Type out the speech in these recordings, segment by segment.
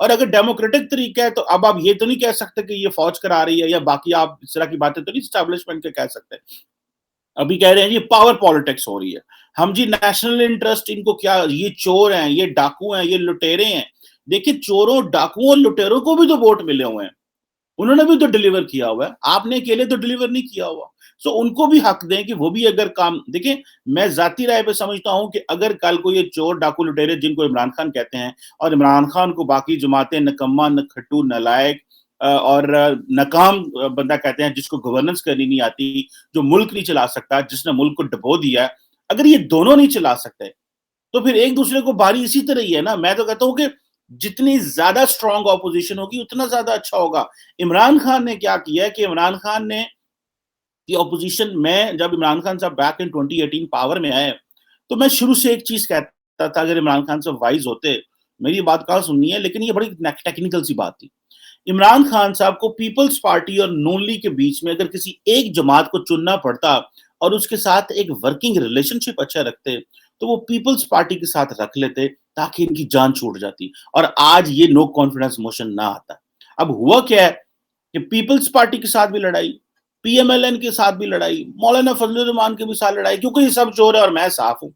اور اگر ڈیموکریٹک طریقہ ہے تو اب آپ یہ تو نہیں کہہ سکتے کہ یہ فوج کرا رہی ہے یا باقی آپ اس طرح کی باتیں تو نہیں اسٹیبلشمنٹ کے کہہ سکتے. ابھی کہہ رہے ہیں یہ پاور پالیٹکس ہو رہی ہے. ہم جی نیشنل انٹرسٹ ان کو کیا, یہ چور ہیں, یہ ڈاکو ہیں, یہ لٹیرے ہیں. دیکھیں چوروں ڈاکوؤں اور لٹیروں کو بھی تو ووٹ ملے ہوئے ہیں, انہوں نے بھی تو ڈیلیور کیا ہوا ہے, آپ نے اکیلے تو ڈیلیور نہیں کیا ہوا. سو ان کو بھی حق دیں کہ وہ بھی اگر کام دیکھیں. میں ذاتی رائے پہ سمجھتا ہوں کہ اگر کل کو یہ چور ڈاکو لٹیرے جن کو عمران خان کہتے ہیں, اور عمران خان کو باقی جماعتیں نکما نکھٹو نالائق اور ناکام بندہ کہتے ہیں, جس کو گورننس کرنی نہیں آتی, جو ملک نہیں چلا سکتا, جس نے ملک کو ڈبو دیا ہے, اگر یہ دونوں نہیں چلا سکتے تو پھر ایک دوسرے کو باری اسی طرح ہی ہے نا. میں تو کہتا ہوں کہ جتنی زیادہ اسٹرانگ اپوزیشن ہوگی اتنا زیادہ اچھا ہوگا. عمران خان نے کیا کیا ہے کہ عمران خان نے اپوزیشن میں, جب عمران خان صاحب بیک ان 2018 پاور میں آئے تو میں شروع سے ایک چیز کہتا تھا, اگر عمران خان صاحب وائز ہوتے, میری بات کہاں سننی ہے لیکن یہ بڑی ٹیکنیکل سی بات تھی. عمران خان صاحب کو پیپلز پارٹی اور نون لیگ کے بیچ میں اگر کسی ایک جماعت کو چننا پڑتا اور اس کے ساتھ ایک ورکنگ ریلیشن شپ اچھا رکھتے تو وہ پیپلز پارٹی کے ساتھ رکھ لیتے تاکہ ان کی جان چھوٹ جاتی اور آج یہ نو کانفیڈنس موشن نہ آتا. اب ہوا کیا ہے کہ پیپلز پارٹی کے ساتھ بھی لڑائی, پی ایم ایل این کے ساتھ بھی لڑائی, مولانا فضل الرحمان کے بھی ساتھ لڑائی, کیونکہ یہ سب چور ہے اور میں صاف ہوں.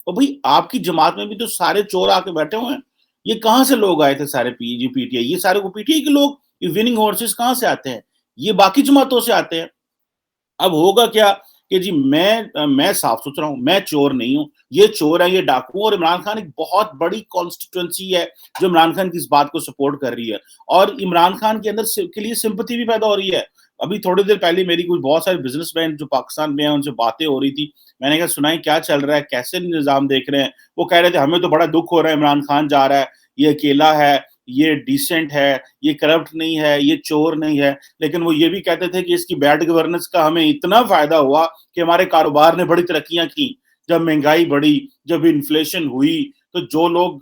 اور بھائی آپ کی جماعت میں بھی تو سارے چور آ کے بیٹھے ہوئے ہیں. یہ کہاں سے لوگ آئے تھے سارے پی ٹی آئی, یہ سارے کو پی ٹی آئی کے لوگ, یہ وننگ ہارسز کہاں سے آتے ہیں, یہ باقی جماعتوں سے آتے ہیں. اب ہوگا کیا کہ جی میں صاف ستھرا ہوں, میں چور نہیں ہوں, یہ چور ہے, یہ ڈاکو. اور عمران خان ایک بہت بڑی کانسٹیٹوئنسی ہے جو عمران خان کی اس بات کو سپورٹ کر رہی ہے, اور عمران خان کے اندر کے لیے سمپتی بھی پیدا ہو رہی ہے. ابھی تھوڑی دیر پہلے میری کوئی بہت سارے بزنس مین جو پاکستان میں ہیں ان سے باتیں ہو رہی تھی. میں نے کہا سنائیں کیا چل رہا ہے, کیسے نظام دیکھ رہے ہیں. وہ کہہ رہے تھے ہمیں تو بڑا دکھ ہو رہا ہے, عمران خان جا رہا ہے, یہ اکیلا ہے, یہ ڈیسنٹ ہے, یہ کرپٹ نہیں ہے, یہ چور نہیں ہے. لیکن وہ یہ بھی کہتے تھے کہ اس کی بیڈ گورننس کا ہمیں اتنا فائدہ ہوا کہ ہمارے کاروبار نے بڑی ترقیاں کی. جب مہنگائی بڑھی, جب انفلیشن ہوئی, تو جو لوگ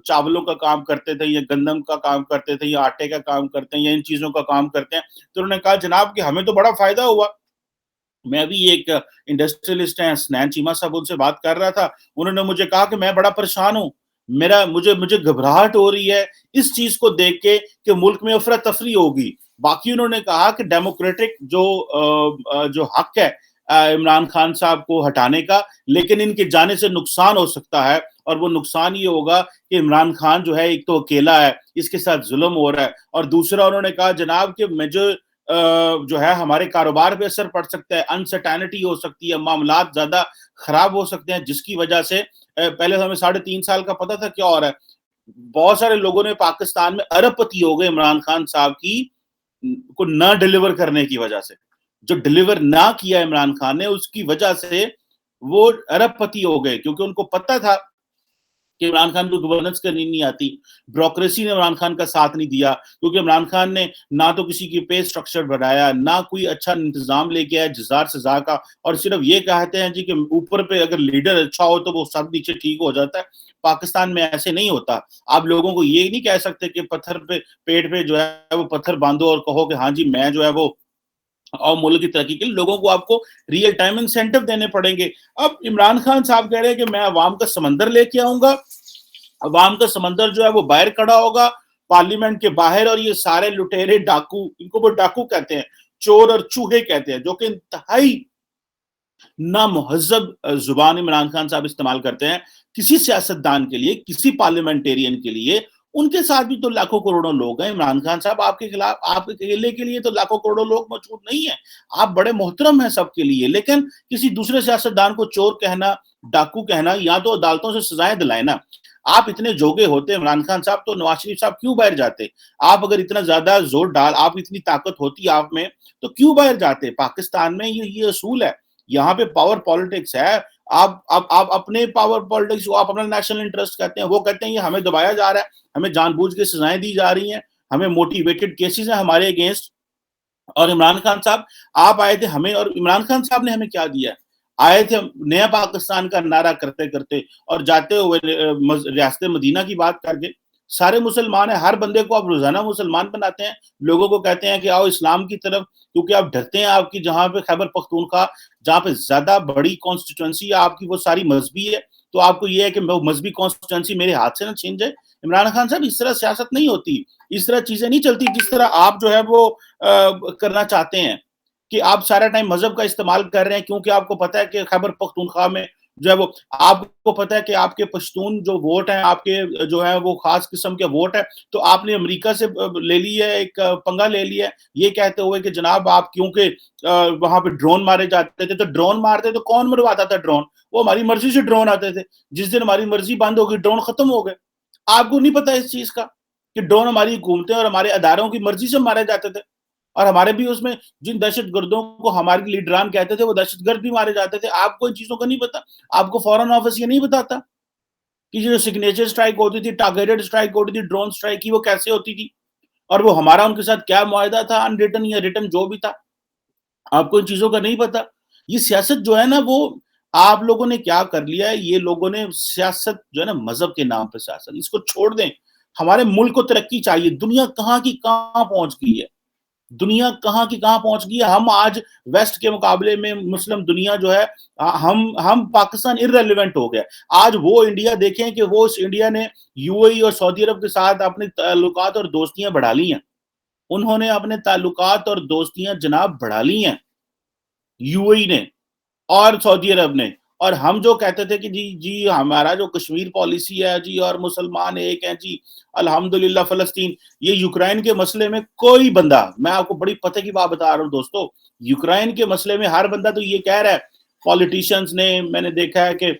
چاولوں کا کام کرتے تھے یا گندم کا کام کرتے تھے یا آٹے کا کام کرتے ہیں یا ان چیزوں کا کام کرتے ہیں, تو انہوں نے کہا جناب کہ ہمیں تو بڑا فائدہ ہوا. میں ابھی ایک انڈسٹریلسٹ ہیں سنین چیمہ صاحب, ان سے بات کر رہا تھا. انہوں نے مجھے کہا کہ میں بڑا پریشان ہوں, مجھے گھبراہٹ ہو رہی ہے اس چیز کو دیکھ کے کہ ملک میں افراتفری ہوگی. باقی انہوں نے کہا کہ ڈیموکریٹک جو حق ہے عمران خان صاحب کو ہٹانے کا, لیکن ان کے جانے سے نقصان ہو سکتا ہے, اور وہ نقصان یہ ہوگا کہ عمران خان جو ہے ایک تو اکیلا ہے, اس کے ساتھ ظلم ہو رہا ہے, اور دوسرا انہوں نے کہا جناب کہ جو ہے ہمارے کاروبار پہ اثر پڑ سکتا ہے, انسرٹینٹی ہو سکتی ہے, معاملات زیادہ خراب ہو سکتے ہیں, جس کی وجہ سے پہلے ہمیں 3.5 سال کا پتہ تھا کیا ہو رہا ہے. بہت سارے لوگوں نے پاکستان میں ارب پتی ہو گئے عمران خان صاحب کی کو نہ ڈیلیور کرنے کی وجہ سے. جو ڈیلیور نہ کیا عمران خان نے اس کی وجہ سے وہ ارب پتی ہو گئے, کیونکہ ان کو پتہ تھا کہ عمران خان کو گورننس کرنی نہیں آتی. بیوروکریسی نے عمران خان کا ساتھ نہیں دیا, کیونکہ عمران خان نے نہ تو کسی کی پے سٹرکچر بنایا, نہ کوئی اچھا انتظام لے کے آیا جزار سزا کا, اور صرف یہ کہتے ہیں جی کہ اوپر پہ اگر لیڈر اچھا ہو تو وہ سب نیچے ٹھیک ہو جاتا ہے. پاکستان میں ایسے نہیں ہوتا. آپ لوگوں کو یہ نہیں کہہ سکتے کہ پتھر پہ پیٹ پہ جو ہے وہ پتھر باندھو اور کہو کہ ہاں جی میں جو ہے وہ اور ملک کی ترقی کے لیے لوگوں کو آپ کو ریئل ٹائم انسینٹو دینے پڑیں گے. اب عمران خان صاحب کہہ رہے ہیں کہ میں عوام کا سمندر لے کے آؤں گا, عوام کا سمندر جو ہے وہ باہر کھڑا ہوگا پارلیمنٹ کے باہر, اور یہ سارے لٹیرے ڈاکو, ان کو وہ ڈاکو کہتے ہیں, چور اور چوہے کہتے ہیں, جو کہ انتہائی نامہذب زبان عمران خان صاحب استعمال کرتے ہیں کسی سیاستدان کے لیے, کسی پارلیمنٹیرین کے لیے. ان کے ساتھ بھی تو لاکھوں کروڑوں لوگ ہیں. عمران خان صاحب آپ کے خلاف, آپ کے اکیلے کے لیے تو لاکھوں کروڑوں لوگ موجود نہیں ہیں. آپ بڑے محترم ہیں سب کے لیے, لیکن کسی دوسرے سیاستدان کو چور کہنا, ڈاکو کہنا, یا تو عدالتوں سے سزائیں دلائیں نا. آپ اتنے جوگے ہوتے عمران خان صاحب تو نواز شریف صاحب کیوں باہر جاتے؟ آپ اگر اتنا زیادہ زور ڈال, آپ اتنی طاقت ہوتی آپ میں تو کیوں باہر جاتے؟ پاکستان میں یہ اصول ہے, یہاں پہ پاور پالیٹکس ہے. آپ اپنے پاور پالیٹکس کو آپ اپنا نیشنل انٹرسٹ کہتے ہیں, وہ کہتے ہیں یہ ہمیں دبایا جا رہا ہے, ہمیں جان بوجھ کے سزائیں دی جا رہی ہیں, ہمیں موٹیویٹڈ کیسز ہیں ہمارے اگینسٹ. اور عمران خان صاحب آپ آئے تھے ہمیں, اور عمران خان صاحب نے ہمیں کیا دیا ہے؟ آئے تھے نیا پاکستان کا نعرہ کرتے کرتے, اور جاتے ہوئے ریاست مدینہ کی بات کر کے. سارے مسلمان ہیں, ہر بندے کو آپ روزانہ مسلمان بناتے ہیں, لوگوں کو کہتے ہیں کہ آؤ اسلام کی طرف, کیونکہ آپ ڈرتے ہیں آپ کی جہاں پہ خیبر پختونخوا جہاں پہ زیادہ بڑی کانسٹیٹوئنسی ہے آپ کی وہ ساری مذہبی ہے, تو آپ کو یہ ہے کہ مذہبی کانسٹیٹوئنسی میرے ہاتھ سے نہ چھین جائے. عمران خان صاحب اس طرح سیاست نہیں ہوتی, اس طرح چیزیں نہیں چلتی جس طرح آپ جو ہے وہ کرنا چاہتے ہیں, کہ آپ سارا ٹائم مذہب کا استعمال کر رہے ہیں کیونکہ آپ کو پتا ہے کہ خیبر پختونخوا میں جو ہے وہ, آپ کو پتا ہے کہ آپ کے پشتون جو ووٹ ہیں, آپ کے جو ہے وہ خاص قسم کے ووٹ ہیں, تو آپ نے امریکہ سے لے لی ہے, ایک پنگا لے لیا ہے یہ کہتے ہوئے کہ جناب آپ کیونکہ وہاں پہ ڈرون مارے جاتے تھے, تو ڈرون مارتے تو کون مرواتا تھا ڈرون, وہ ہماری مرضی سے ڈرون آتے تھے, جس دن ہماری مرضی بند ہوگی ڈرون ختم ہو گئے. آپ کو نہیں پتا اس چیز کا کہ ڈرون ہماری حکومتیں اور ہمارے اداروں کی مرضی سے مارے جاتے تھے, اور ہمارے بھی اس میں جن دہشت گردوں کو ہمارے لیڈران کہتے تھے وہ دہشت گرد بھی مارے جاتے تھے. آپ کو ان چیزوں کا نہیں پتا, آپ کو فورن آفس یہ نہیں بتاتا کہ جو سگنیچر سٹرائک ہوتی تھی, ٹارگیٹڈ سٹرائک ہوتی تھی, ڈرون سٹرائک کی, وہ کیسے ہوتی تھی, اور وہ ہمارا ان کے ساتھ کیا معاہدہ تھا, ان ریٹن یا ریٹن جو بھی تھا. آپ کو ان چیزوں کا نہیں پتا. یہ سیاست جو ہے نا وہ آپ لوگوں نے کیا کر لیا ہے, یہ لوگوں نے سیاست جو ہے نا مذہب کے نام پہ سیاست, اس کو چھوڑ دیں. ہمارے ملک کو ترقی چاہیے. دنیا کہاں کی کہاں پہنچ گئی ہے, دنیا کہاں کی کہاں پہنچ گئی ہے. ہم آج ویسٹ کے مقابلے میں مسلم دنیا جو ہے, ہم پاکستان ارریلیونٹ ہو گیا. آج وہ انڈیا دیکھیں کہ وہ اس انڈیا نے یو اے ای اور سعودی عرب کے ساتھ اپنے تعلقات اور دوستیاں بڑھا لی ہیں. انہوں نے اپنے تعلقات اور دوستیاں جناب بڑھا لی ہیں یو اے ای نے اور سعودی عرب نے. اور ہم جو کہتے تھے کہ جی ہمارا جو کشمیر پالیسی ہے جی, اور مسلمان ایک ہیں جی, الحمدللہ فلسطین, یہ یوکرائن کے مسئلے میں کوئی بندہ, میں آپ کو بڑی پتہ کی بات بتا رہا ہوں دوستو, یوکرائن کے مسئلے میں ہر بندہ تو یہ کہہ رہا ہے, پالیٹیشنز نے, میں نے دیکھا ہے کہ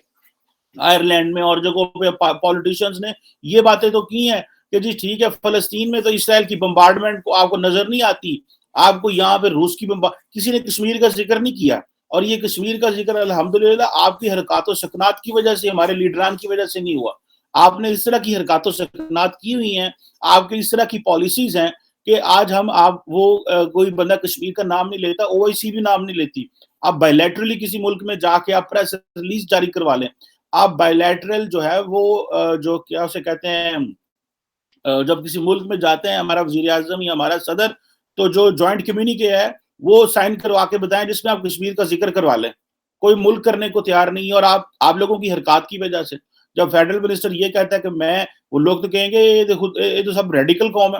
آئرلینڈ میں اور جگہوں پہ پالیٹیشنز نے یہ باتیں تو کی ہیں کہ جی ٹھیک ہے, فلسطین میں تو اسرائیل کی بمبارڈمنٹ کو آپ کو نظر نہیں آتی, آپ کو یہاں پہ روس کی کسی نے کشمیر کا ذکر نہیں کیا. اور یہ کشمیر کا ذکر الحمدللہ آپ کی حرکات و سکنات کی وجہ سے, ہمارے لیڈران کی وجہ سے نہیں ہوا. آپ نے اس طرح کی حرکات و سکنات کی ہوئی ہیں, آپ کی اس طرح کی پالیسیز ہیں کہ آج آپ وہ کوئی بندہ کشمیر کا نام نہیں لیتا, او آئی سی بھی نام نہیں لیتی. آپ بائیلیٹرلی کسی ملک میں جا کے آپ پریس ریلیز جاری کروا لیں. آپ بائیلیٹرل جو ہے وہ جو کیا اسے کہتے ہیں, جب کسی ملک میں جاتے ہیں ہمارا وزیر اعظم یا ہمارا صدر, تو جو جوائنٹ کمیونیکے ہے وہ سائن کروا کے بتائیں جس میں آپ کشمیر کا ذکر کروا لیں. کوئی ملک کرنے کو تیار نہیں ہے. اور آپ لوگوں کی حرکات کی وجہ سے جب فیڈرل منسٹر یہ کہتا ہے کہ وہ لوگ تو کہیں گے یہ تو سب ریڈیکل قوم ہے,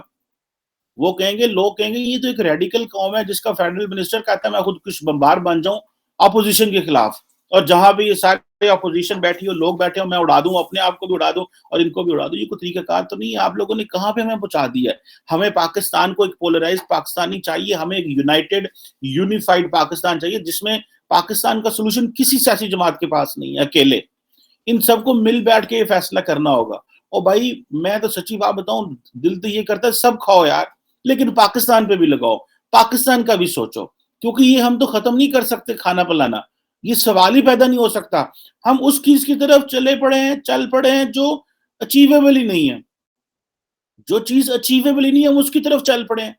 وہ کہیں گے, لوگ کہیں گے یہ تو ایک ریڈیکل قوم ہے جس کا فیڈرل منسٹر کہتا ہے میں خود کچھ بمبار بن جاؤں اپوزیشن کے خلاف, اور جہاں بھی یہ سارے اپوزیشن بیٹھی ہو, لوگ بیٹھے ہو, میں اڑا دوں, اپنے آپ کو بھی اڑا دوں اور ان کو بھی اڑا دوں. یہ کوئی طریقہ کار تو نہیں ہے. آپ لوگوں نے کہاں پہ ہمیں پہنچا دیا ہے. ہمیں پاکستان کو ایک پولرائز پاکستان نہیں چاہیے, ہمیں ایک یونائٹڈ یونیفائڈ پاکستان چاہیے جس میں پاکستان کا سولوشن کسی سیاسی جماعت کے پاس نہیں ہے, اکیلے ان سب کو مل بیٹھ کے یہ فیصلہ کرنا ہوگا. اور بھائی میں تو سچی بات بتاؤں, دل تو یہ کرتا ہے سب کھاؤ یار, لیکن پاکستان پہ بھی لگاؤ, پاکستان کا بھی سوچو, کیونکہ یہ ہم تو ختم نہیں کر سکتے کھانا پلانا, یہ سوال ہی پیدا نہیں ہو سکتا. ہم اس چیز کی طرف چل پڑے ہیں جو اچیویبل ہی نہیں ہے. جو چیز اچیویبل ہی نہیں ہے ہم اس کی طرف چل پڑے ہیں,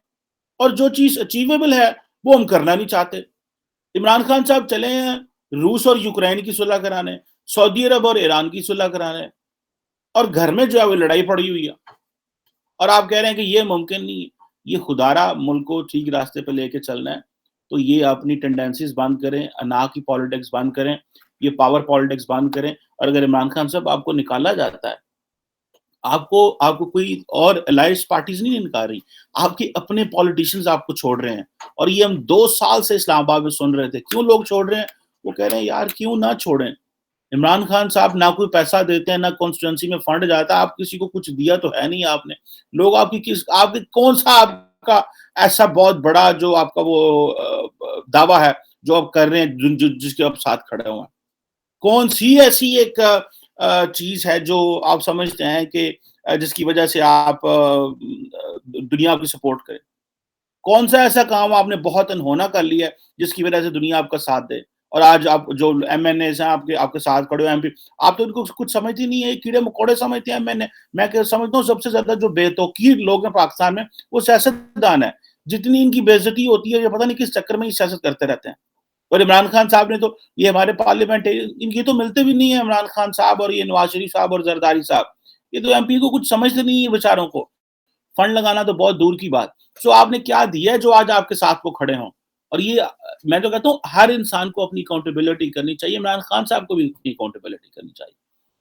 اور جو چیز اچیویبل ہے وہ ہم کرنا نہیں چاہتے. عمران خان صاحب چلے ہیں روس اور یوکرائن کی صلح کرانے, سعودی عرب اور ایران کی صلح کرانے, اور گھر میں جو ہے وہ لڑائی پڑی ہوئی ہے, اور آپ کہہ رہے ہیں کہ یہ ممکن نہیں ہے. یہ خدارا ملک کو ٹھیک راستے پہ لے کے چلنا ہے تو یہ اپنی ٹینڈنسیز بند کریں, انا کی پالیٹکس بند کریں, یہ پاور پالیٹکس بند کریں. اور اگر عمران خان صاحب آپ کو نکالا جاتا ہے, آپ کو کوئی اور الائنس پارٹیز نہیں نکال رہی, آپ کے اپنے پالیٹیشنز آپ کو چھوڑ رہے ہیں. اور یہ ہم 2 سال سے اسلام آباد میں سن رہے تھے, کیوں لوگ چھوڑ رہے ہیں, وہ کہہ رہے ہیں یار کیوں نہ چھوڑیں. عمران خان صاحب نہ کوئی پیسہ دیتے ہیں, نہ کانسٹیٹوئنسی میں فنڈ جاتا ہے, آپ کسی کو کچھ دیا تو ہے نہیں آپ نے. لوگ آپ کی کون سا آپ کا ایسا بہت بڑا جو آپ کا وہ دعویٰ ہے جو آپ کر رہے ہیں, جس کے آپ ساتھ کھڑے ہوئے ہیں, کون سی ایسی ایک چیز ہے جو آپ سمجھتے ہیں کہ جس کی وجہ سے آپ دنیا کی سپورٹ کریں. کون سا ایسا کام آپ نے بہت انہونا کر لیا ہے جس کی وجہ سے دنیا آپ کا ساتھ دے. اور آج آپ جو ایم این ایز ہیں آپ کے ساتھ کھڑے ہوئے ایم پی, آپ تو ان کو کچھ سمجھتی نہیں ہے, کیڑے مکوڑے سمجھتے ہیں. میں سمجھتا ہوں سب سے زیادہ جو بے توقیر لوگ ہیں پاکستان میں وہ سیاستدان ہے. جتنی ان کی بے عزتی ہوتی ہے, یہ پتہ نہیں کس چکر میں یہ سیاست کرتے رہتے ہیں. اور عمران خان صاحب نے تو یہ ہمارے پارلیمنٹ ان کی تو ملتے بھی نہیں ہے, عمران خان صاحب اور یہ نواز شریف صاحب اور زرداری صاحب, یہ تو ایم پی کو کچھ سمجھتے نہیں ہے بیچاروں کو. فنڈ لگانا تو بہت دور کی بات. سو آپ نے کیا دیا ہے جو آج آپ کے ساتھ وہ کھڑے ہوں. اور یہ میں تو کہتا ہوں ہر انسان کو اپنی اکاؤنٹیبلٹی کرنی چاہیے, عمران خان صاحب کو بھی اپنی اکاؤنٹیبلٹی کرنی چاہیے.